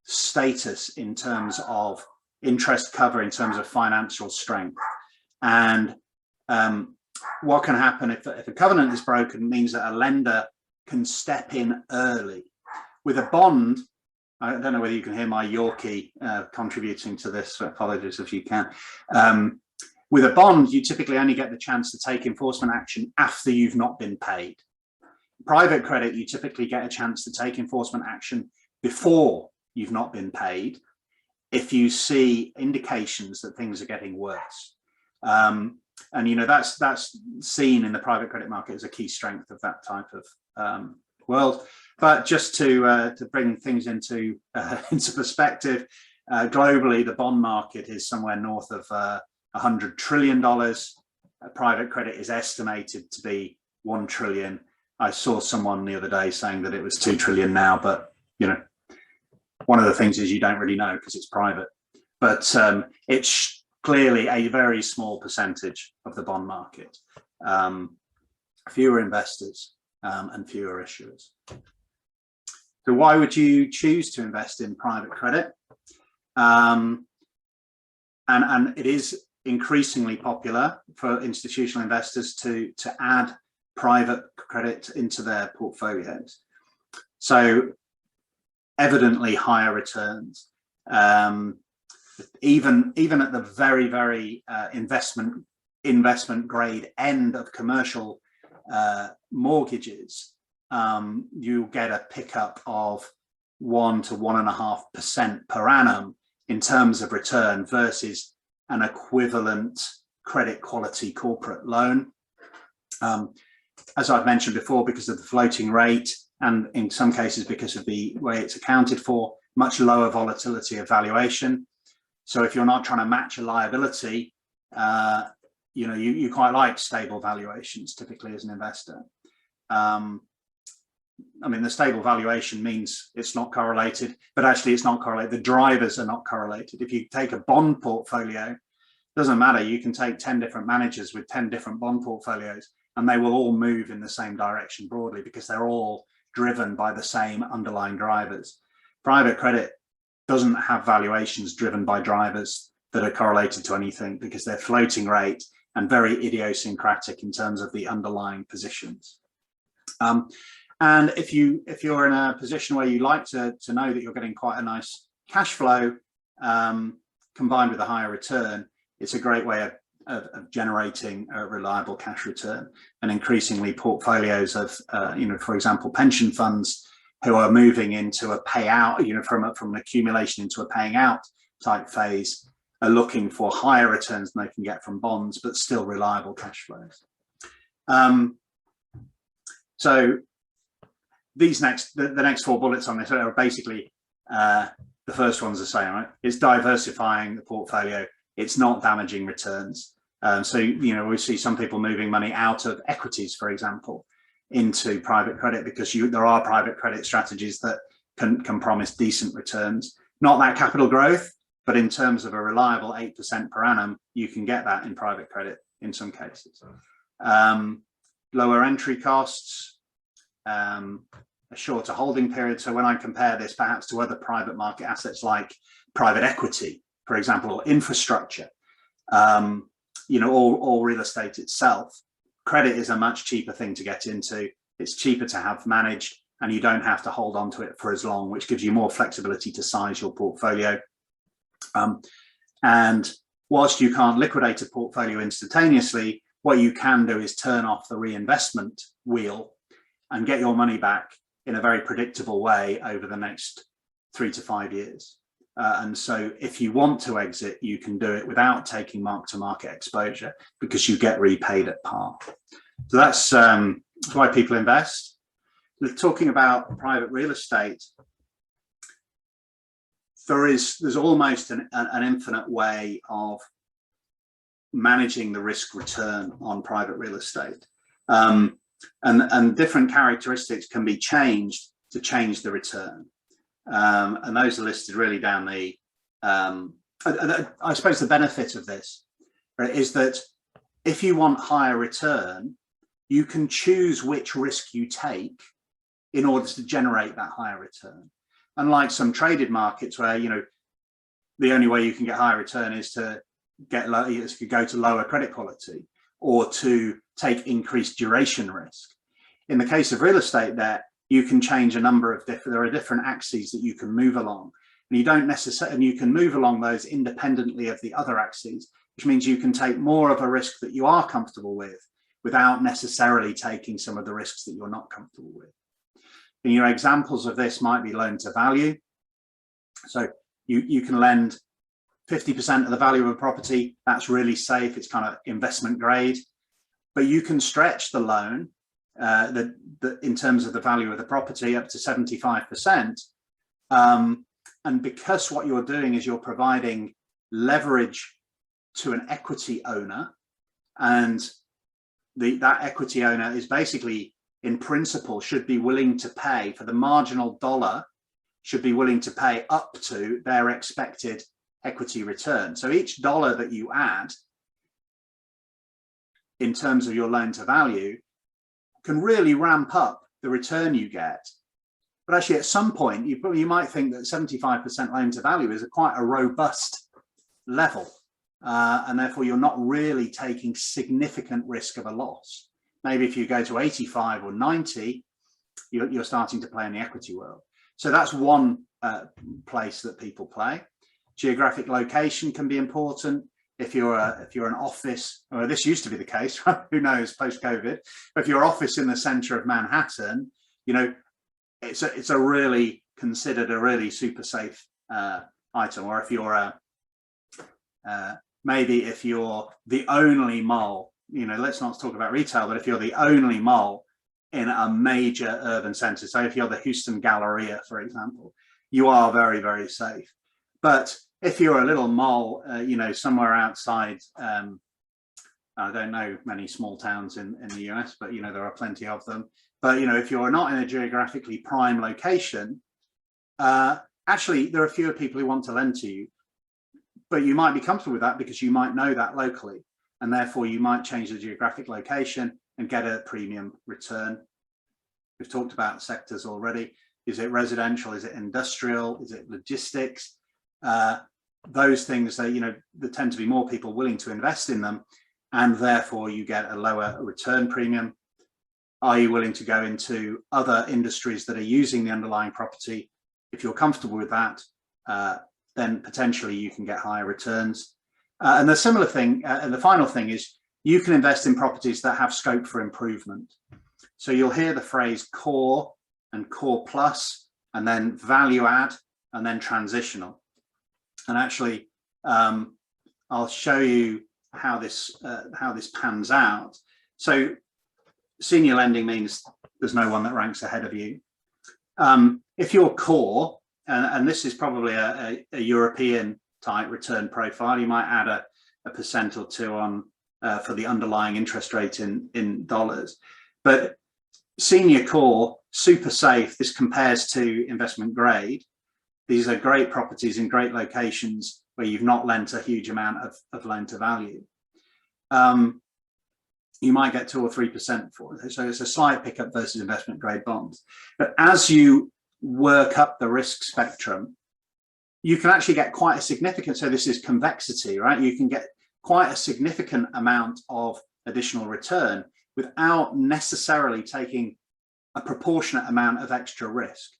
Speaker 2: status in terms of interest cover, in terms of financial strength. And what can happen if a covenant is broken means that a lender can step in early. With a bond, I don't know whether you can hear my Yorkie contributing to this, so apologies if you can. With a bond, you typically only get the chance to take enforcement action after you've not been paid. Private credit, you typically get a chance to take enforcement action before you've not been paid if you see indications that things are getting worse. And that's seen in the private credit market as a key strength of that type of world. But just to bring things into perspective, globally, the bond market is somewhere north of $100 trillion. Private credit is estimated to be $1 trillion. I saw someone the other day saying that it was 2 trillion now, but one of the things is you don't really know because it's private. But it's clearly a very small percentage of the bond market. Fewer investors and fewer issuers. So why would you choose to invest in private credit? And it is increasingly popular for institutional investors to add private credit into their portfolios. So evidently higher returns, even at the very investment grade end of commercial mortgages, you get a pickup of 1 to 1.5% per annum in terms of return versus an equivalent credit quality corporate loan. As I've mentioned before, because of the floating rate, and in some cases because of the way it's accounted for, much lower volatility of valuation. So if you're not trying to match a liability, you quite like stable valuations typically as an investor. I mean, the stable valuation means it's not correlated, but actually it's not correlated. The drivers are not correlated. If you take a bond portfolio, doesn't matter. You can take 10 different managers with 10 different bond portfolios, and they will all move in the same direction broadly because they're all driven by the same underlying drivers. Private credit doesn't have valuations driven by drivers that are correlated to anything because they're floating rate and very idiosyncratic in terms of the underlying positions. And if you're in a position where you like to know that you're getting quite a nice cash flow combined with a higher return, it's a great way of generating a reliable cash return. And increasingly portfolios of, for example, pension funds who are moving into a payout, from an accumulation into a paying out type phase, are looking for higher returns than they can get from bonds, but still reliable cash flows. So these the next 4 bullets on this are basically, the first one's the same, right? It's diversifying the portfolio. It's not damaging returns. So, we see some people moving money out of equities, for example, into private credit because there are private credit strategies that can promise decent returns. Not that capital growth, but in terms of a reliable 8% per annum, you can get that in private credit in some cases. Lower entry costs, a shorter holding period. So when I compare this perhaps to other private market assets like private equity, for example, or infrastructure, or real estate itself, credit is a much cheaper thing to get into. It's cheaper to have managed, and you don't have to hold on to it for as long, which gives you more flexibility to size your portfolio. And whilst you can't liquidate a portfolio instantaneously, what you can do is turn off the reinvestment wheel and get your money back in a very predictable way over the next 3 to 5 years. And so if you want to exit, you can do it without taking mark-to-market exposure because you get repaid at par. So that's why people invest. We're talking about private real estate. There's almost an infinite way of managing the risk return on private real estate. And different characteristics can be changed to change the return. And those are listed really down the, I suppose the benefit of this, right, is that if you want higher return, you can choose which risk you take in order to generate that higher return. Unlike some traded markets where, the only way you can get higher return is to go to lower credit quality or to take increased duration risk. In the case of real estate debt, you can change a number of there are different axes that you can move along, and you can move along those independently of the other axes, which means you can take more of a risk that you are comfortable with without necessarily taking some of the risks that you're not comfortable with. And your examples of this might be loan to value. So you can lend 50% of the value of a property. That's really safe. It's kind of investment grade, but you can stretch the loan in terms of the value of the property up to 75%. And because what you're doing is you're providing leverage to an equity owner, and that equity owner is basically in principle, should be willing to pay for the marginal dollar, should be willing to pay up to their expected equity return. So each dollar that you add in terms of your loan to value can really ramp up the return you get. But actually, at some point, you might think that 75% loan to value is quite a robust level. And therefore, you're not really taking significant risk of a loss. Maybe if you go to 85 or 90, you're starting to play in the equity world. So that's one place that people play. Geographic location can be important. If you're an office, or this used to be the case, who knows, post-COVID, but if your office in the center of Manhattan, you know, it's a really considered a really super safe item. Or if you're maybe if you're the only mall, you know, let's not talk about retail, but if you're the only mall in a major urban center, so if you're the Houston Galleria, for example, you are very, very safe. But if you're a little mall, you know, somewhere outside, I don't know many small towns in the US, but, you know, there are plenty of them. But, you know, if you're not in a geographically prime location, actually, there are fewer people who want to lend to you. But you might be comfortable with that because you might know that locally. And therefore, you might change the geographic location and get a premium return. We've talked about sectors already. Is it residential? Is it industrial? Is it logistics? Those things, you know, there tend to be more people willing to invest in them, and therefore you get a lower return premium. Are you willing to go into other industries that are using the underlying property? If you're comfortable with that, then potentially you can get higher returns. And the similar thing, and the final thing is you can invest in properties that have scope for improvement. So you'll hear the phrase core and core plus, and then value add, and then transitional. And actually, I'll show you how this pans out. So senior lending means there's no one that ranks ahead of you. If you're core, and this is probably a European type return profile, you might add a percent or two on for the underlying interest rate in dollars. But senior core, super safe, this compares to investment grade. These are great properties in great locations where you've not lent a huge amount of loan to value. You might get 2 or 3% for it. So it's a slight pickup versus investment grade bonds. But as you work up the risk spectrum, you can actually get quite a significant, so this is convexity, right? You can get quite a significant amount of additional return without necessarily taking a proportionate amount of extra risk.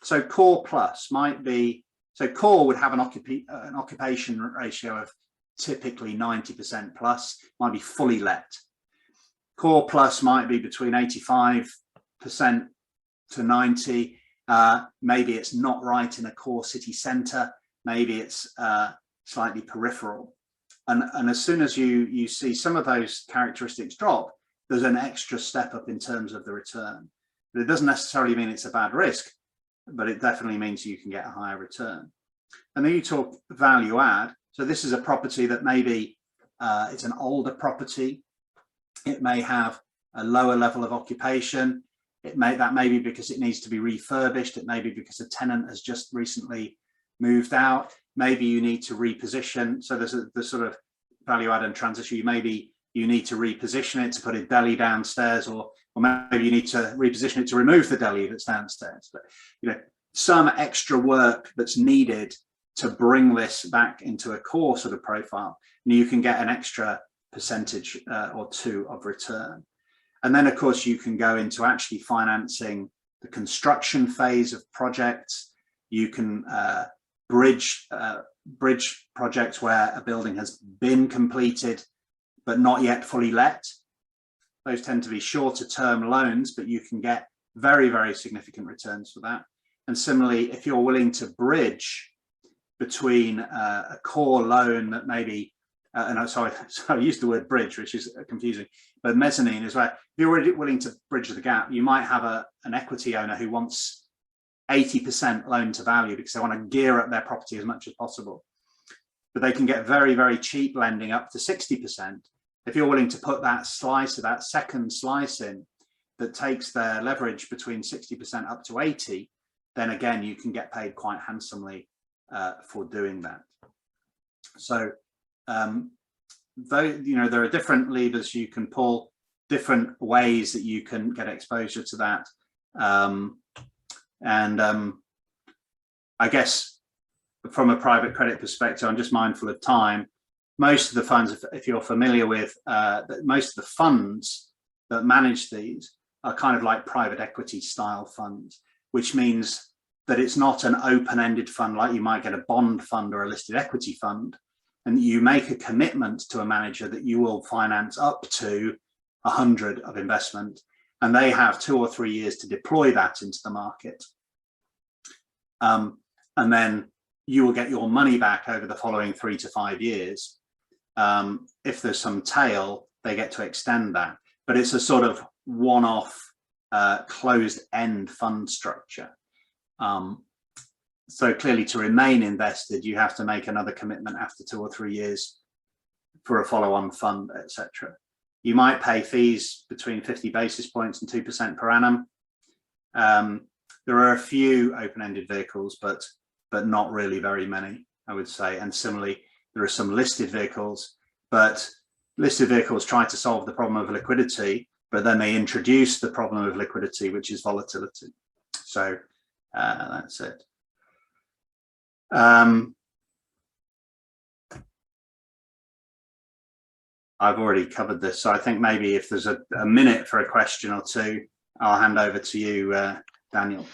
Speaker 2: So core plus might be, so core would have an occupation ratio of typically 90% plus, might be fully let. Core plus might be between 85% to 90. Maybe it's not right in a core city center. Maybe it's slightly peripheral. And as soon as you see some of those characteristics drop, there's an extra step up in terms of the return. But it doesn't necessarily mean it's a bad risk, but it definitely means you can get a higher return. And then you talk value add. So this is a property that maybe it's an older property. It may have a lower level of occupation. That may be because it needs to be refurbished. It may be because a tenant has just recently moved out. Maybe you need to reposition. So there's the sort of value add and transition. Maybe you need to reposition it to put a deli downstairs, or maybe you need to reposition it to remove the deli that's downstairs. But you know, some extra work that's needed to bring this back into a core sort of profile, and you can get an extra percentage or two of return. And then, of course, you can go into actually financing the construction phase of projects. You can bridge projects where a building has been completed but not yet fully let. Those tend to be shorter term loans, but you can get very, very significant returns for that. And similarly, if you're willing to bridge between a core loan that maybe, and I'm sorry, I used the word bridge, which is confusing, but mezzanine is where if you're willing to bridge the gap, you might have an equity owner who wants 80% loan to value because they want to gear up their property as much as possible. But they can get very, very cheap lending up to 60%. If you're willing to put that slice of that second slice in, that takes their leverage between 60% up to 80, then again, you can get paid quite handsomely for doing that. So, though, you know, there are different levers you can pull, different ways that you can get exposure to that. I guess from a private credit perspective, I'm just mindful of time. Most of the funds, if you're familiar with, most of the funds that manage these are kind of like private equity style funds, which means that it's not an open-ended fund like you might get a bond fund or a listed equity fund. And you make a commitment to a manager that you will finance up to 100 of investment, and they have 2 or 3 years to deploy that into the market. And then you will get your money back over the following 3 to 5 years. If there's some tail, they get to extend that. But it's a sort of one-off closed-end fund structure. So clearly, to remain invested, you have to make another commitment after 2 or 3 years for a follow-on fund, etc. You might pay fees between 50 basis points and 2% per annum. There are a few open-ended vehicles, but not really very many, I would say. And similarly, there are some listed vehicles, but listed vehicles try to solve the problem of liquidity, but then they introduce the problem of liquidity, which is volatility. So that's it. I've already covered this, so I think maybe if there's a minute for a question or two, I'll hand over to you, Daniel.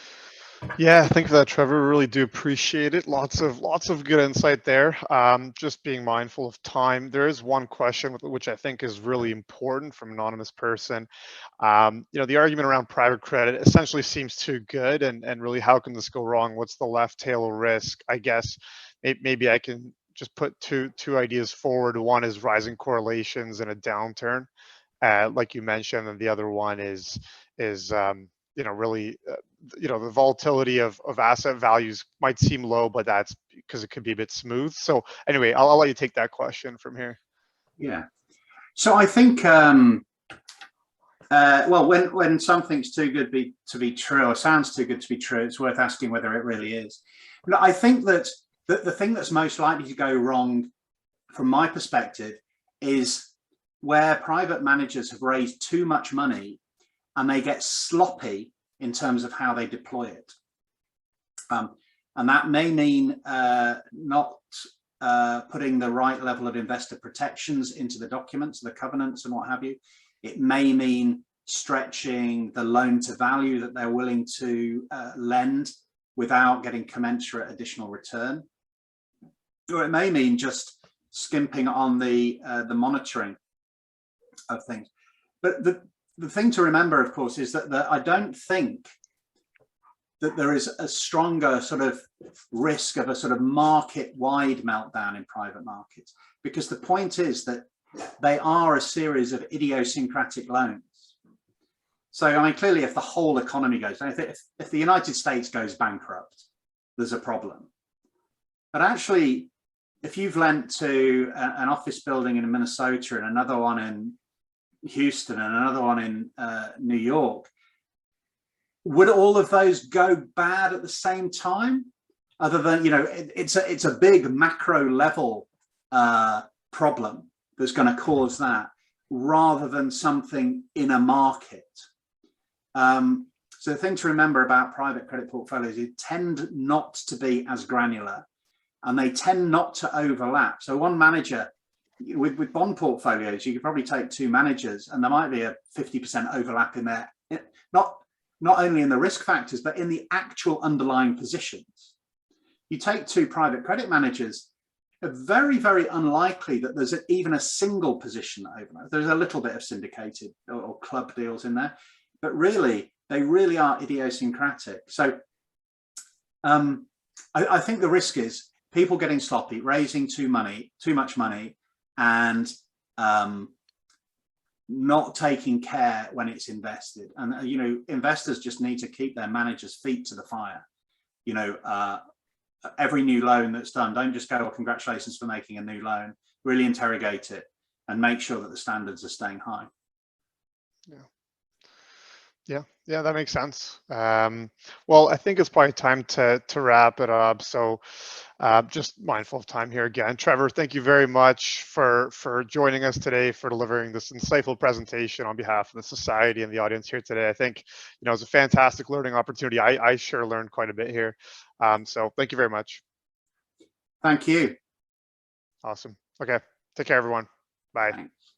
Speaker 1: Yeah, thank you for that, Trevor. Really do appreciate it. Lots of good insight there. Just being mindful of time. There is one question which I think is really important from an anonymous person. You know, the argument around private credit essentially seems too good, and really, how can this go wrong? What's the left tail of risk? I guess maybe I can just put two ideas forward. One is rising correlations in a downturn, like you mentioned, and the other one is you know, really, you know, the volatility of asset values might seem low, but that's because it could be a bit smooth. So anyway, I'll let you take that question from here.
Speaker 2: Yeah. So I think, well, when something's too good to be true, or sounds too good to be true, it's worth asking whether it really is. But I think that the thing that's most likely to go wrong, from my perspective, is where private managers have raised too much money and they get sloppy in terms of how they deploy it. And that may mean not putting the right level of investor protections into the documents, the covenants and what have you. It may mean stretching the loan to value that they're willing to lend without getting commensurate additional return. Or it may mean just skimping on the monitoring of things. But the thing to remember, of course, is that I don't think that there is a stronger sort of risk of a sort of market-wide meltdown in private markets, because the point is that they are a series of idiosyncratic loans. So, I mean, clearly, if the whole economy goes down, if the United States goes bankrupt, there's a problem. But actually, if you've lent to an office building in Minnesota and another one in Houston and another one in New York, would all of those go bad at the same time? Other than, you know, it's a big macro level problem that's going to cause that, rather than something in a market. So the thing to remember about private credit portfolios is tend not to be as granular, and they tend not to overlap. So one manager, with bond portfolios, you could probably take 2 managers and there might be a 50% overlap in there, not only in the risk factors, but in the actual underlying positions. You take 2 private credit managers, it's very, very unlikely that there's even a single position that overlaps. There's a little bit of syndicated or club deals in there, but really, they really are idiosyncratic. So I think the risk is people getting sloppy, raising too much money, and not taking care when it's invested. And you know, investors just need to keep their managers' feet to the fire. You know, every new loan that's done, don't just go, "Oh, congratulations for making a new loan." Really interrogate it and make sure that the standards are staying high.
Speaker 1: Yeah. Yeah, that makes sense. Well, I think it's probably time to wrap it up. So, just mindful of time here again. Trevor, thank you very much for joining us today, for delivering this insightful presentation on behalf of the society and the audience here today. I think it's a fantastic learning opportunity. I sure learned quite a bit here. So, thank you very much.
Speaker 2: Thank you.
Speaker 1: Awesome. Okay, take care, everyone. Bye.
Speaker 2: Thanks.